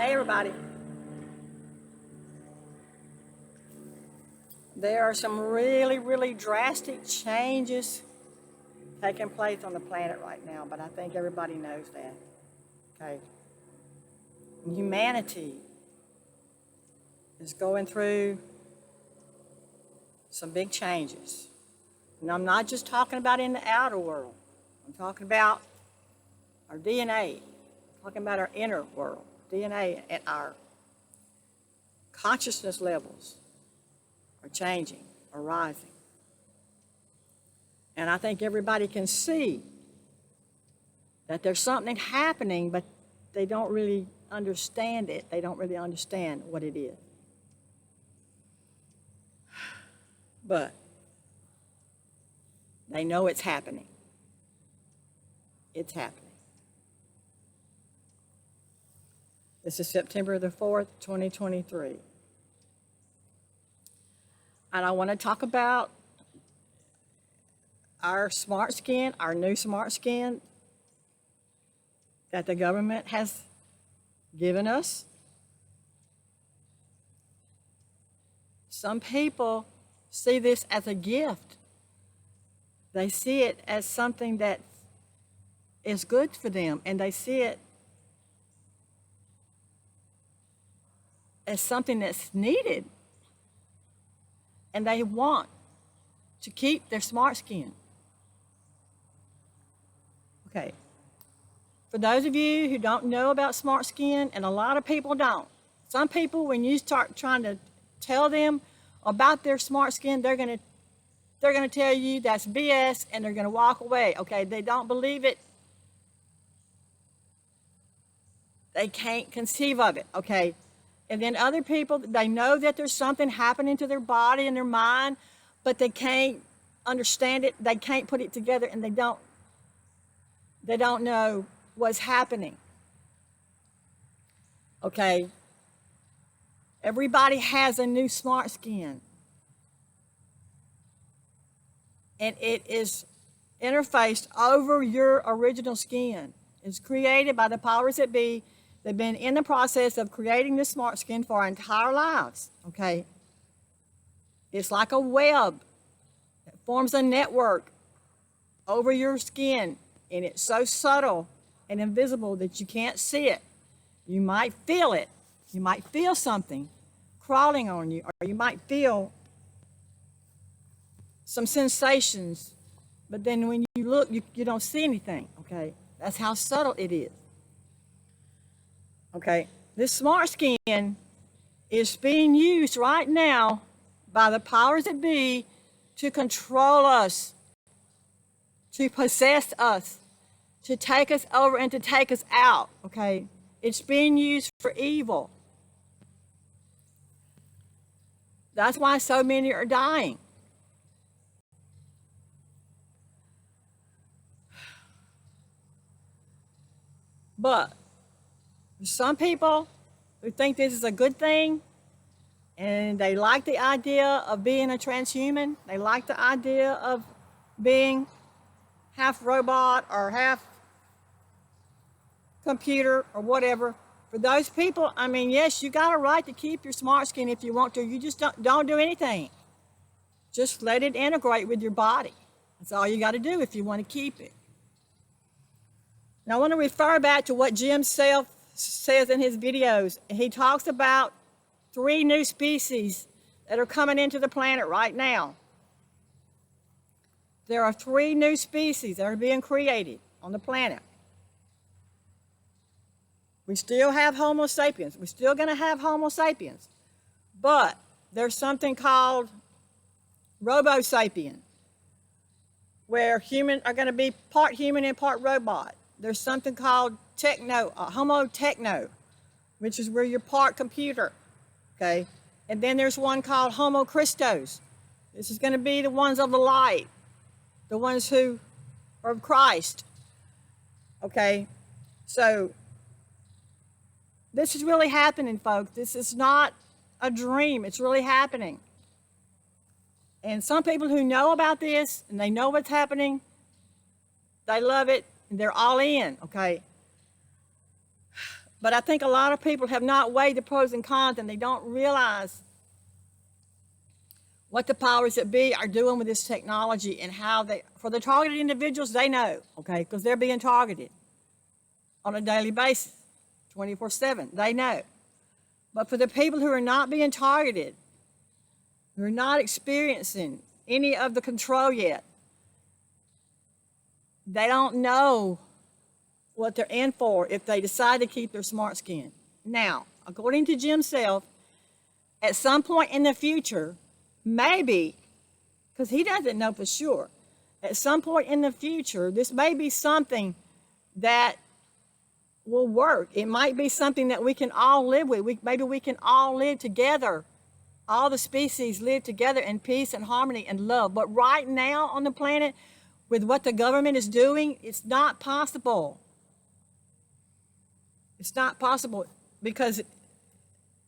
Hey everybody. There are some really drastic changes taking place on the planet right now, but I think everybody knows that. Okay. And humanity is going through some big changes. And I'm not just talking about in the outer world. I'm talking about our DNA. I'm talking about our inner world, DNA, and our consciousness levels are changing, are rising. And I think everybody can see that there's something happening, but they don't really understand it. They don't really understand what it is. But they know it's happening. It's happening. This is September the 4th, 2023. And I want to talk about our smart skin, our new smart skin that the government has given us. Some people see this as a gift. They see it as something that is good for them, and they see it as something that's needed, and they want to keep their smart skin. Okay, for those of you who don't know about smart skin, and a lot of people don't, some people, when you start trying to tell them about their smart skin, they're gonna tell you that's BS, and they're gonna walk away. Okay, they don't believe it. They can't conceive of it. Okay. And then other people, they know that there's something happening to their body and their mind, but they can't understand it. They can't put it together, and they don't know what's happening. Okay. Everybody has a new smart skin. And it is interfaced over your original skin. It's created by the powers that be. They've been in the process of creating this smart skin for our entire lives, okay? It's like a web that forms a network over your skin, and it's so subtle and invisible that you can't see it. You might feel it. You might feel something crawling on you, or you might feel some sensations, but then when you look, you don't see anything, okay? That's how subtle it is. Okay, this smart skin is being used right now by the powers that be to control us, to possess us, to take us over and to take us out, okay? It's being used for evil. That's why so many are dying. But some people who think this is a good thing, and they like the idea of being a transhuman, they like the idea of being half robot or half computer or whatever. For those people, I mean, yes, you got a right to keep your smart skin if you want to. You just don't do anything. Just let it integrate with your body. That's all you got to do if you want to keep it. Now I want to refer back to what Jim Self says in his videos. He talks about 3 new species that are coming into the planet right now. There are 3 new species that are being created on the planet. We still have Homo sapiens. We're still going to have Homo sapiens. But there's something called Robo sapien, where humans are going to be part human and part robot. There's something called Homo techno, which is where you're part computer, okay? And then there's one called Homo Christos. This is going to be the ones of the light, the ones who are of Christ, okay? So this is really happening, folks. This is not a dream. It's really happening. And some people who know about this, and they know what's happening, they love it. They're all in, okay? But I think a lot of people have not weighed the pros and cons, and they don't realize what the powers that be are doing with this technology and how they, for the targeted individuals, they know, okay, because they're being targeted on a daily basis, 24/7. They know. But for the people who are not being targeted, who are not experiencing any of the control yet, they don't know what they're in for if they decide to keep their smart skin. Now, according to Jim Self, at some point in the future, maybe, because he doesn't know for sure, at some point in the future, this may be something that will work. It might be something that we can all live with. Maybe we can all live together. All the species live together in peace and harmony and love. But right now on the planet, with what the government is doing, it's not possible. It's not possible because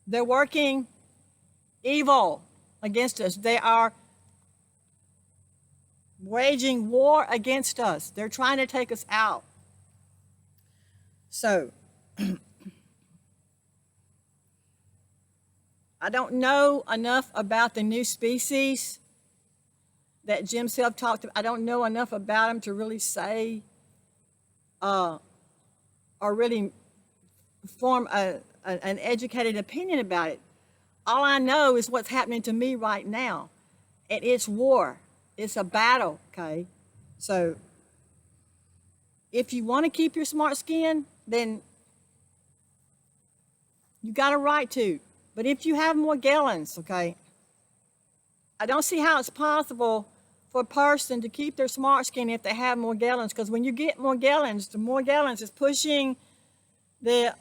they're working evil against us. They are waging war against us. They're trying to take us out. So, I don't know enough about the new species that Jim Self talked about. I don't know enough about them to really say or really form an educated opinion about it. All I know is what's happening to me right now. And it's war. It's a battle, okay? So, if you want to keep your smart skin, then you got a right to. But if you have Morgellons, okay, I don't see how it's possible for a person to keep their smart skin if they have Morgellons, because when you get Morgellons, the Morgellons is pushing the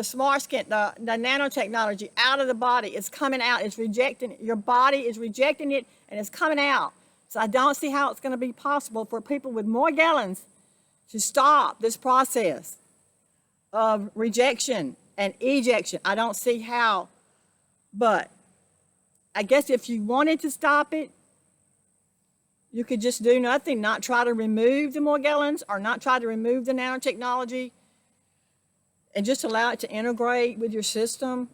smart skin, the nanotechnology out of the body. It's coming out. It's rejecting it. Your body is rejecting it, and it's coming out. So I don't see how it's going to be possible for people with Morgellons to stop this process of rejection and ejection. I don't see how. But I guess if you wanted to stop it, you could just do nothing, not try to remove the Morgellons or not try to remove the nanotechnology and just allow it to integrate with your system.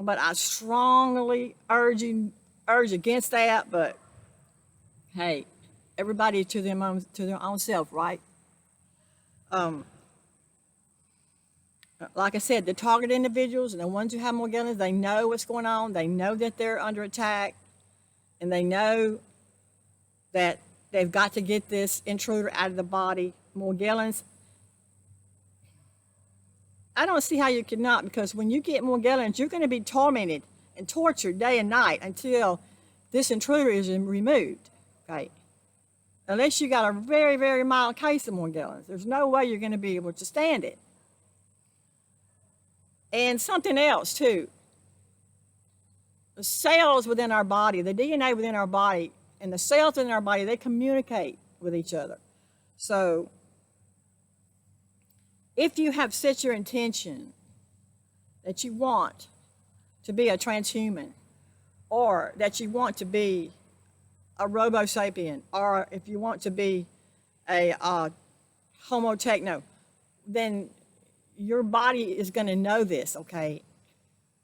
But I strongly urge against that. But hey, everybody to their own self, right? Like I said, the target individuals and the ones who have Morgellons, they know what's going on. They know that they're under attack, and they know that they've got to get this intruder out of the body. Morgellons, I don't see how you could not, because when you get Morgellons, you're going to be tormented and tortured day and night until this intruder is removed, okay? Unless you got a very, very mild case of Morgellons, there's no way you're going to be able to stand it. And something else too, the cells within our body, the DNA within our body, and the cells in our body, they communicate with each other. So if you have set your intention that you want to be a transhuman, or that you want to be a Robo sapien, or if you want to be a Homo techno, then your body is going to know this, okay?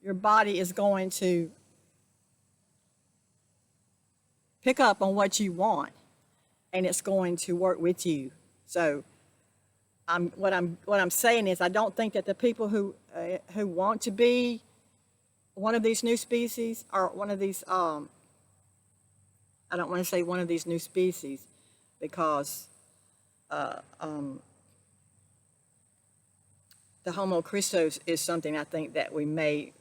Your body is going to pick up on what you want, and it's going to work with you. So what I'm saying is, I don't think that the people who want to be one of these new species, or one of these I don't want to say one of these new species, because the Homo Christos is something I think that we may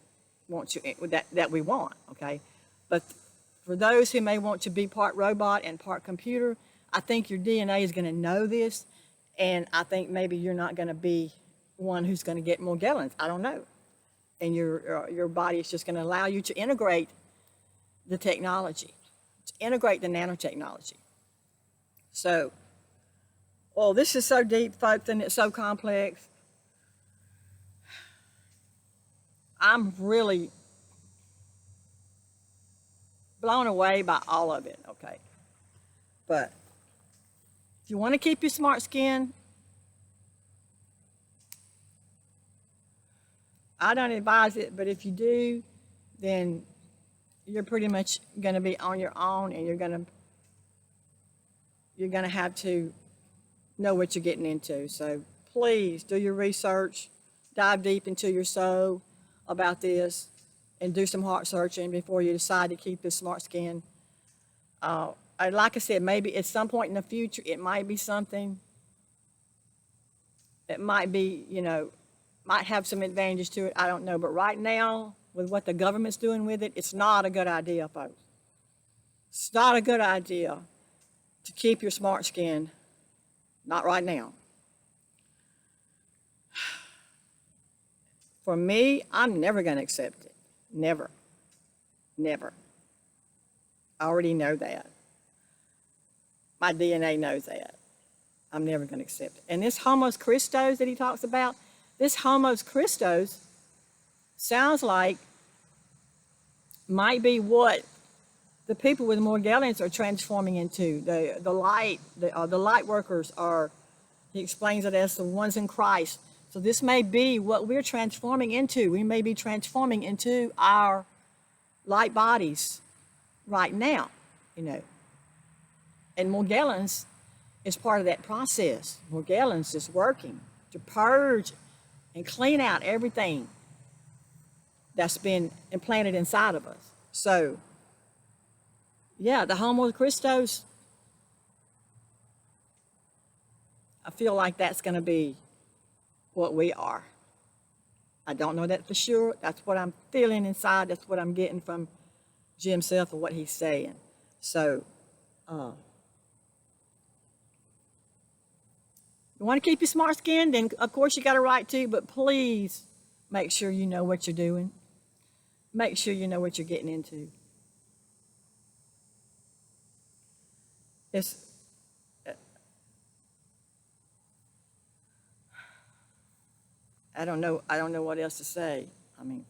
want to, that we want, okay? But for those who may want to be part robot and part computer, I think your DNA is going to know this, and I think maybe you're not going to be one who's going to get Morgellons. I don't know. And your body is just going to allow you to integrate the technology, to integrate the nanotechnology. So, well, this is so deep, folks, and it's so complex. I'm really blown away by all of it, okay? But if you want to keep your smart skin, I don't advise it, but if you do, then you're pretty much going to be on your own, and you're going to have to know what you're getting into. So please do your research, dive deep into your soul about this, and do some heart searching before you decide to keep this smart skin. Like I said, maybe at some point in the future, it might be something. It might be, might have some advantage to it. I don't know. But right now, with what the government's doing with it, it's not a good idea, folks. It's not a good idea to keep your smart skin. Not right now. For me, I'm never going to accept it. Never. Never. I already know that. My DNA knows that. I'm never going to accept it. And this Homos Christos that he talks about, this Homos Christos sounds like might be what the people with Morgellons are transforming into. The light workers are, he explains it as the ones in Christ. So this may be what we're transforming into. We may be transforming into our light bodies right now, And Morgellons is part of that process. Morgellons is working to purge and clean out everything that's been implanted inside of us. So, yeah, the Homo Christos, I feel like that's going to be what we are. I don't know that for sure. That's what I'm feeling inside. That's what I'm getting from Jim Self and what he's saying. So, you want to keep your smart skin, then of course you got a right to, but please make sure you know what you're doing. Make sure you know what you're getting into. I don't know what else to say. I mean,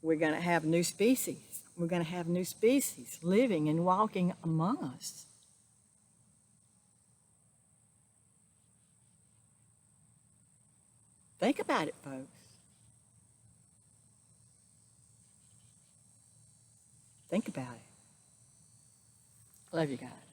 we're going to have new species. We're going to have new species living and walking among us. Think about it, folks. Think about it. Love you guys.